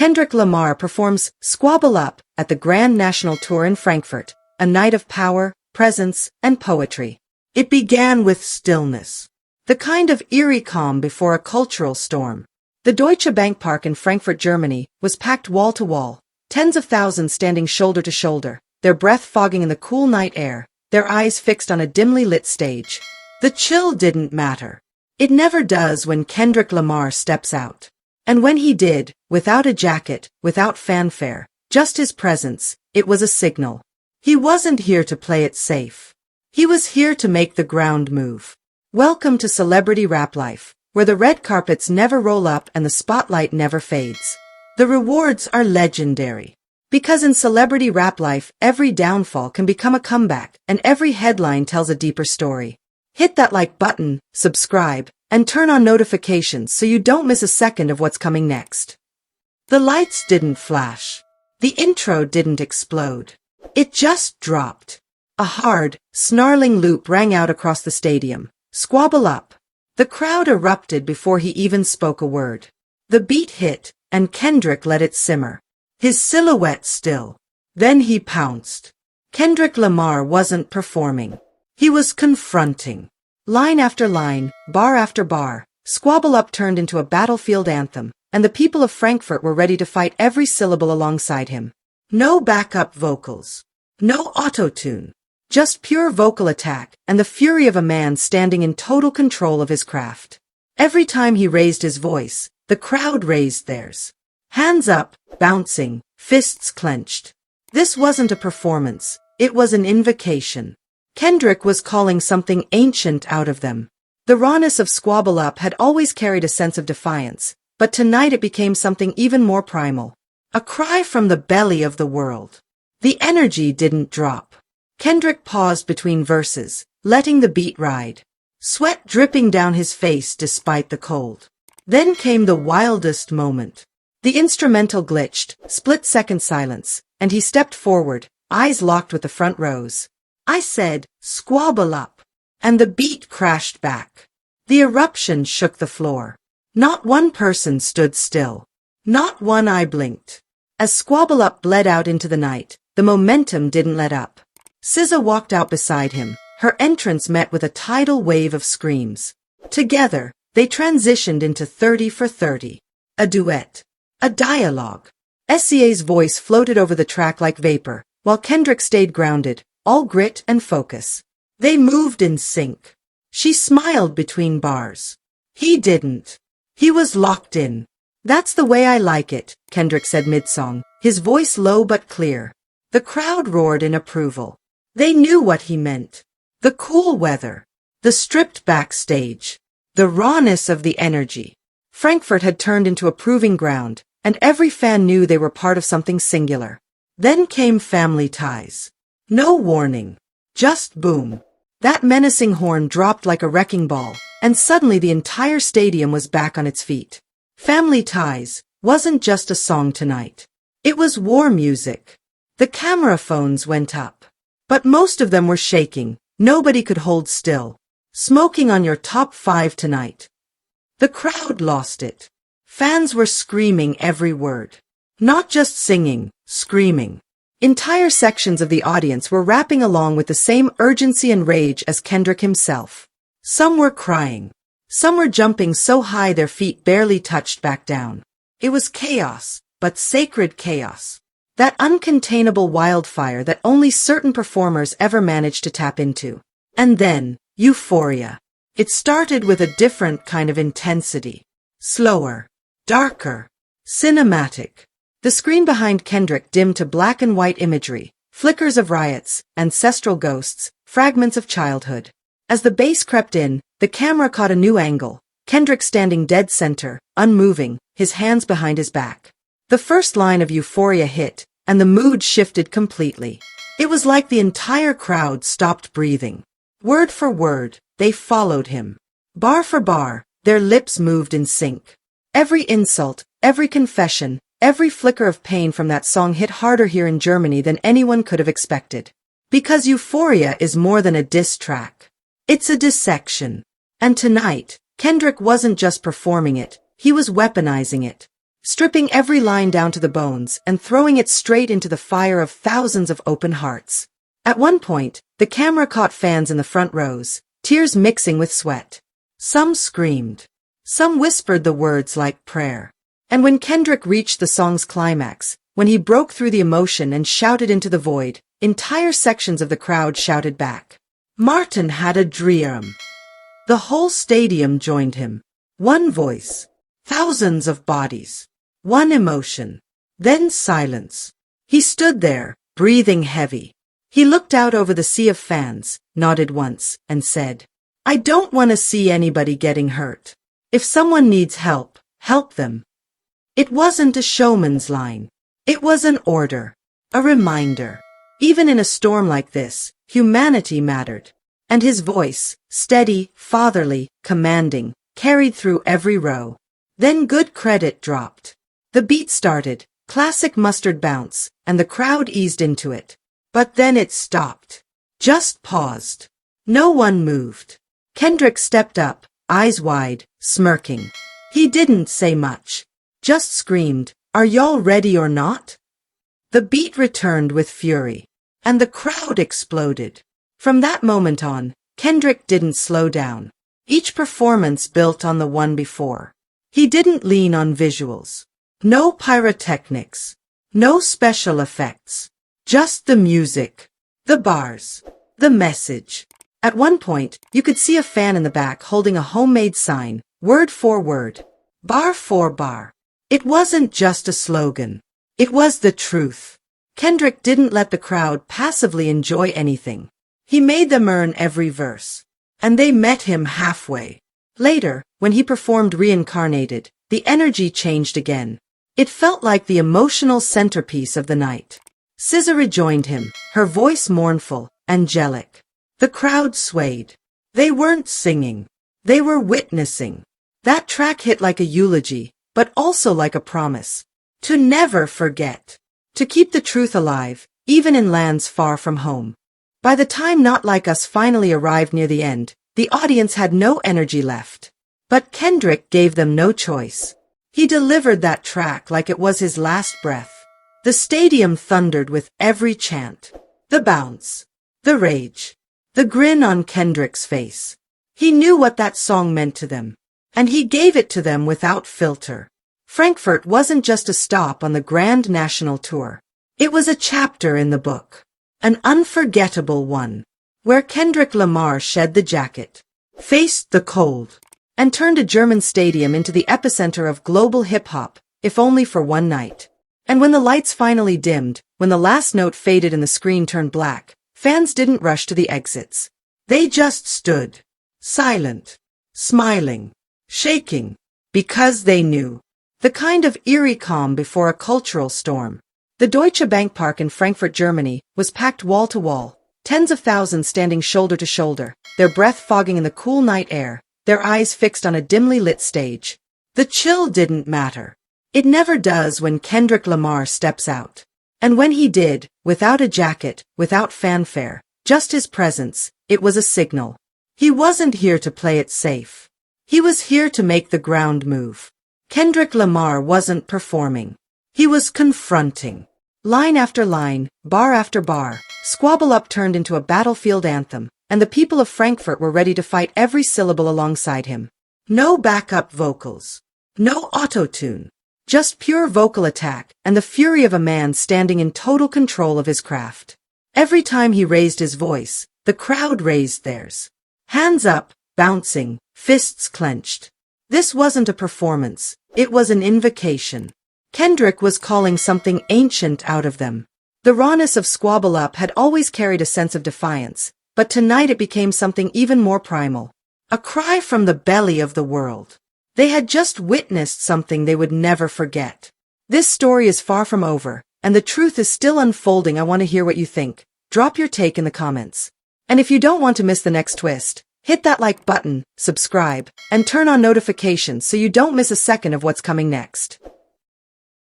Kendrick Lamar performs Squabble Up at the Grand National Tour in Frankfurt, a night of power, presence, and poetry. It began with stillness. The kind of eerie calm before a cultural storm. The Deutsche Bank Park in Frankfurt, Germany, was packed wall to wall, tens of thousands standing shoulder to shoulder, their breath fogging in the cool night air, their eyes fixed on a dimly lit stage. The chill didn't matter. It never does when Kendrick Lamar steps out. And when he did, without a jacket, without fanfare, just his presence, it was a signal. He wasn't here to play it safe. He was here to make the ground move. Welcome to celebrity rap life, where the red carpets never roll up and the spotlight never fades. The rewards are legendary. Because in celebrity rap life, every downfall can become a comeback, and every headline tells a deeper story. Hit that like button, subscribe, and turn on notifications so you don't miss a second of what's coming next. The lights didn't flash. The intro didn't explode. It just dropped. A hard, snarling loop rang out across the stadium. Squabble up. The crowd erupted before he even spoke a word. The beat hit, and Kendrick let it simmer. His silhouette still. Then he pounced. Kendrick Lamar wasn't performing. He was confronting. Line after line, bar after bar, Squabble Up turned into a battlefield anthem, and the people of Frankfurt were ready to fight every syllable alongside him. No backup vocals. No auto-tune. Just pure vocal attack and the fury of a man standing in total control of his craft. Every time he raised his voice, the crowd raised theirs. Hands up, bouncing, fists clenched. This wasn't a performance, it was an invocation. Kendrick was calling something ancient out of them. The rawness of Squabble Up had always carried a sense of defiance, but tonight it became something even more primal. A cry from the belly of the world. The energy didn't drop. Kendrick paused between verses, letting the beat ride. Sweat dripping down his face despite the cold. Then came the wildest moment. The instrumental glitched, split-second silence, and he stepped forward, eyes locked with the front rows. I said, "Squabble up," and the beat crashed back. The eruption shook the floor. Not one person stood still. Not one eye blinked. As Squabble Up bled out into the night, the momentum didn't let up. Siza walked out beside him, her entrance met with a tidal wave of screams. Together, they transitioned into 30 for 30. A duet. A dialogue. SCA's voice floated over the track like vapor, while Kendrick stayed grounded, all grit and focus. They moved in sync. She smiled between bars. He didn't. He was locked in. That's the way I like it, Kendrick said mid-song, his voice low but clear. The crowd roared in approval. They knew what he meant. The cool weather. The stripped backstage. The rawness of the energy. Frankfurt had turned into a proving ground, and every fan knew they were part of something singular. Then came Family Ties. No warning. Just boom. That menacing horn dropped like a wrecking ball, and suddenly the entire stadium was back on its feet. Family Ties wasn't just a song tonight. It was war music. The camera phones went up. But most of them were shaking. Nobody could hold still. Smoking on your top 5 tonight. The crowd lost it. Fans were screaming every word. Not just singing, screaming. Entire sections of the audience were rapping along with the same urgency and rage as Kendrick himself. Some were crying. Some were jumping so high their feet barely touched back down. It was chaos, but sacred chaos. That uncontainable wildfire that only certain performers ever managed to tap into. And then, Euphoria. It started with a different kind of intensity. Slower. Darker. Cinematic. The screen behind Kendrick dimmed to black and white imagery, flickers of riots, ancestral ghosts, fragments of childhood. As the bass crept in, the camera caught a new angle, Kendrick standing dead center, unmoving, his hands behind his back. The first line of Euphoria hit, and the mood shifted completely. It was like the entire crowd stopped breathing. Word for word, they followed him. Bar for bar, their lips moved in sync. Every insult, every confession, every flicker of pain from that song hit harder here in Germany than anyone could have expected. Because Euphoria is more than a diss track. It's a dissection. And tonight, Kendrick wasn't just performing it, he was weaponizing it. stripping every line down to the bones and throwing it straight into the fire of thousands of open hearts. At one point, the camera caught fans in the front rows, tears mixing with sweat. Some screamed. Some whispered the words like prayer. And when Kendrick reached the song's climax, when he broke through the emotion and shouted into the void, entire sections of the crowd shouted back. Martin had a dream. The whole stadium joined him. One voice. Thousands of bodies. One emotion. Then silence. He stood there, breathing heavy. He looked out over the sea of fans, nodded once, and said, I don't want to see anybody getting hurt. If someone needs help, help them. It wasn't a showman's line. It was an order. A reminder. Even in a storm like this, humanity mattered. And his voice, steady, fatherly, commanding, carried through every row. Then good credit dropped. The beat started, classic mustard bounce, and the crowd eased into it. But then it stopped. Just paused. No one moved. Kendrick stepped up, eyes wide, smirking. He didn't say much. Just screamed, Are y'all ready or not? The beat returned with fury. And the crowd exploded. From that moment on, Kendrick didn't slow down. Each performance built on the one before. He didn't lean on visuals. No pyrotechnics. No special effects. Just the music. The bars. The message. At one point, you could see a fan in the back holding a homemade sign, word for word. Bar for bar. It wasn't just a slogan. It was the truth. Kendrick didn't let the crowd passively enjoy anything. He made them earn every verse. And they met him halfway. Later, when he performed Reincarnated, the energy changed again. It felt like the emotional centerpiece of the night. Siza rejoined him, her voice mournful, angelic. The crowd swayed. They weren't singing. They were witnessing. That track hit like a eulogy, but also like a promise. To never forget. To keep the truth alive, even in lands far from home. By the time Not Like Us finally arrived near the end, the audience had no energy left. But Kendrick gave them no choice. He delivered that track like it was his last breath. The stadium thundered with every chant. The bounce. The rage. The grin on Kendrick's face. He knew what that song meant to them. And he gave it to them without filter. Frankfurt wasn't just a stop on the grand national tour. It was a chapter in the book. An unforgettable one. Where Kendrick Lamar shed the jacket, faced the cold, and turned a German stadium into the epicenter of global hip-hop, if only for one night. And when the lights finally dimmed, when the last note faded and the screen turned black, fans didn't rush to the exits. They just stood, silent, smiling, shaking, because they knew. The kind of eerie calm before a cultural storm. The Deutsche Bank Park in Frankfurt, Germany, was packed wall to wall, tens of thousands standing shoulder to shoulder, their breath fogging in the cool night air, their eyes fixed on a dimly lit stage. The chill didn't matter. It never does when Kendrick Lamar steps out. And when he did, without a jacket, without fanfare, just his presence, it was a signal. He wasn't here to play it safe. He was here to make the ground move. Kendrick Lamar wasn't performing. He was confronting. Line after line, bar after bar, Squabble Up turned into a battlefield anthem, and the people of Frankfurt were ready to fight every syllable alongside him. No backup vocals. No auto-tune. Just pure vocal attack and the fury of a man standing in total control of his craft. Every time he raised his voice, the crowd raised theirs. Hands up, bouncing, fists clenched. This wasn't a performance, it was an invocation. Kendrick was calling something ancient out of them. The rawness of Squabble Up had always carried a sense of defiance, but tonight it became something even more primal. A cry from the belly of the world. They had just witnessed something they would never forget. This story is far from over, and the truth is still unfolding. I want to hear what you think. Drop your take in the comments. And if you don't want to miss the next twist, hit that like button, subscribe, and turn on notifications so you don't miss a second of what's coming next.